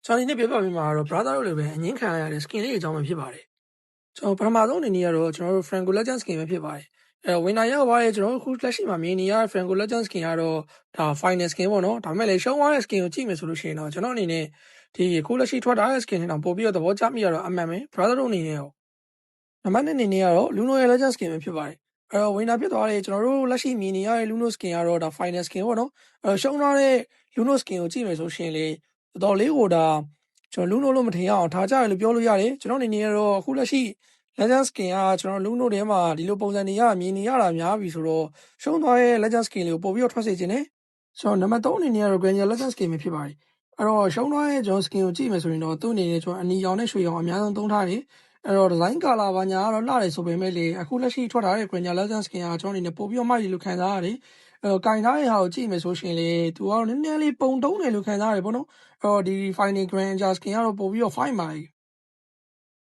ကျွန်တော်ဒီနေ့ပြပြပေးမှာကတော့ brother တို့လည်းပဲအငင်းခံရတဲ့ skin လေးအကြောင်းပဲဖြစ်ပါတယ်ကျွန်တော်ပထမဆုံးအနေနဲ့ကတော့ကျွန်တော်တို့ Franco Legend skin ပဲဖြစ်ပါတယ်winner ရောက်သွားတဲ့ကျွန်တော်တို့ခုလက်ရှိမှာမြင်နေရတဲ့ Franco Legend skin ကတော့ဒါ final skin ပေါ့နော်ဒါပေမဲ့လည်းရှုံးသွားတဲ့ skin ကိုကြည့်မယ်ဆိုလို့ရှိရင်တော့ကျွန်တော်အနေနဲ့ဒီခုလက်ရှိထွက်ထားတဲ့ skin တွေတော့ပို့ပြီးတော့သဘောကျမိရတော့အမှန်ပဲ brother တို့အနေနဲ့ရောနံပါတ်2အနေနဲ့ကတော့ Luno ရဲ့ Legend skin ပဲဖြစ်ပါတယ်winner ဖြစ်သွားတဲ့ကျွန်တော်တို့လက်ရှိမြင်နေရတဲ့ Luno skin ကတော့ဒါ final skin ပေါ့နော်ရှုံးသွားတဲ့ Luno skin ကိုကြည့်မယ်ဆိုရှင်လေတော်လေးကိုဒါကျွန်တော် Luno လို့မထင်ရအောင်ထားကြရလို့ပြောလို့ရတယ်ကျွန်တော်အနေနဲ့ကတော့အခုလက်ရှိ Legend skin ကကျွန်တော် Luno ထဲမှာဒီလိုပုံစံတွေမြင်နေရတာများပြီဆိုတော့ရှုံးသွားတဲ့ Legend skin လေးကိုပို့ပြီးတော့ထွက်စေခြင်းနဲ့ကျွန်တော်နံပါတ်3အနေနဲ့ကတော့ Granger Legend skin ပဲဖြစ်ပါတယ်အဲ့တော့ရှုံးသွားတဲ့ကျွန်တော် skin ကိုကြည့်မယ်ဆိုရင်တော့သူ့အနေနဲ့ကျွန်တော်အနီရောင်နဲ့ရွှေရောင်အများဆုံးသုံးထားတယ်အဲ့တော့ design color ဘာညာကတော့လှတယ်ဆိုပေမဲ့လေအခုလက်ရှိထွက်ထားတဲ့ Granger Legend skin ကကျွန်တော်အနေနဲ့ပို့ပြီးတော့မှဒီလိုခံစားရတယ်ကင်ထားတဲ့ဟာကိုကြည့်မယ်ဆိုရှင်လေသူကတော့နည်းနည်းလေးပုံတုံးတယ်လို့ခံစားရတယ်ပေါ့နော်ဒီ final Granger skin ကတော့ပို့ပြီးတော့ fine ပါတယ်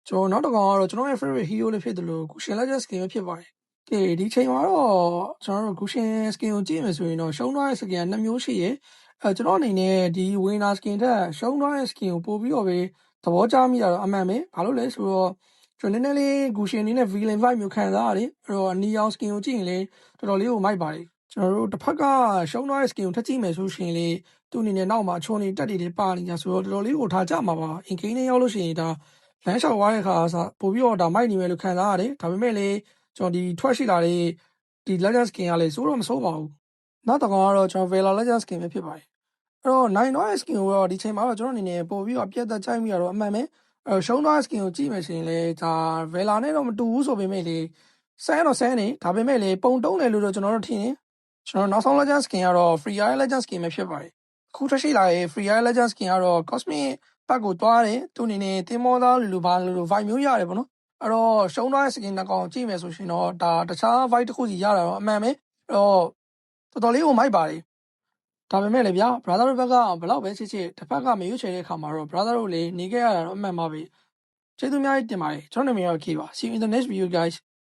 ကျွန်တော်နောက်တစ်ကောင်ကတော့ကျွန်တော်ရဲ့ favorite hero လေးဖြစ်တယ်လို့ Gushin Legend skin ပဲဖြစ်ပါတယ်ကဲဒီချိန်မှာတော့ကျွန်တော်တို့ Gushin skin ကိုကြည့်မယ်ဆိုရင်တော့ရှုံးသွားတဲ့ skin က2မျိုးရှိရဲ့ကျွန်တော်အနေနဲ့ဒီ winner skin ထက်ရှုံးသွားတဲ့ skin ကိုပို့ပြီးတော့ပဲသဘောကျမိတာတော့အမှန်ပဲဘာလို့လဲဆိုတော့ကျွန်တော်နည်းနည်းလေး Gushin အနေနဲ့ villain vibe မျိုးခံစားရတယ်အဲ့တော့အနီရောင် skin ကိုကြည့်ရင်လေတော်တော်လေးကိုမိုက်ပါတယ်ကျွန်တော်တို့တစ်ဖက်ကရှုံးသွားတဲ့ skin ကိုထပ်ကြည့်မယ်ဆိုရှင်လေသူ့အနေနဲ့နောက်မှာအချုံနေတက်တွေပါနေတာဆိုတော့တော်တော်လေးကိုထားကြမှာပါအင်ကိန်းနဲ့ရောက်လို့ရှိရင်ဒါလမ်းလျှောက်သွားတဲ့အခါပို့ပြီးတော့ဒါမိုက်နေမယ်လို့ခံစားရတယ်ဒါပေမဲ့လေကျွန်တော်ဒီထွက်ရှိလာတဲ့ဒီ Legend skin ကလေစိုးတော့မစိုးပါဘူးနောက်တစ်ကောင်ကတော့ကျွန်တော် Vela Legend skin ပဲဖြစ်ပါတယ်အဲ့တော့နိုင်သွားတဲ့ skin ကိုတော့ဒီချိန်မှာတော့ကျွန်တော်အနေနဲ့ပို့ပြီးတော့ပြတ်သက်ကြိုက်မိရတော့အမှန်ပဲရှုံးသွားတဲ့ skin ကိုကြည့်မယ်ဆိုရင်လေဒါ Vela နဲ့တော့မတူဘူးဆိုပေမဲ့လေဆန်းတော့ဆန်းနေဒါပေမဲ့လေပုံတုံးတယ်လို့တော့ကျွန်တော်တို့ထင်တယ်ကျွန်တော်နောက်ဆုံး Legend skin ကတော့ Free Eye Legend skin ပဲဖြစ်ပါတယ်အခုထွက်ရှိလာတဲ့ Free Eye Legend skin ကတော့ Cosmic ပတ်ကိုတွားတယ်သူအနေနဲ့သင်္ဘောသားလူဘာလူ vibe မျိုးရတယ်ပေါ့နော်အဲ့တော့ရှုံးသွားတဲ့ skin တစ်ကောင်ကြည့်မယ်ဆိုရှင်တော့ဒါတခြား vibe တစ်ခုစီရတာတော့အမှန်ပဲအဲ့တော့တော်တော်လေးကိုမိုက်ပါတယ်ဒါပေမဲ့လေဗျာ brother တို့ဘက်ကဘလောက်ပဲချစ်ချစ်တစ်ဖက်ကမရွေးချယ်တဲ့အခါမှာတော့ brother တို့လေနေခဲ့ရတာတော့အမှန်ပါပဲကျေးဇူးအများကြီးတင်ပါတယ်ကျွန်တော်နာမည်ကတော့ K ပါ see you in the next video guys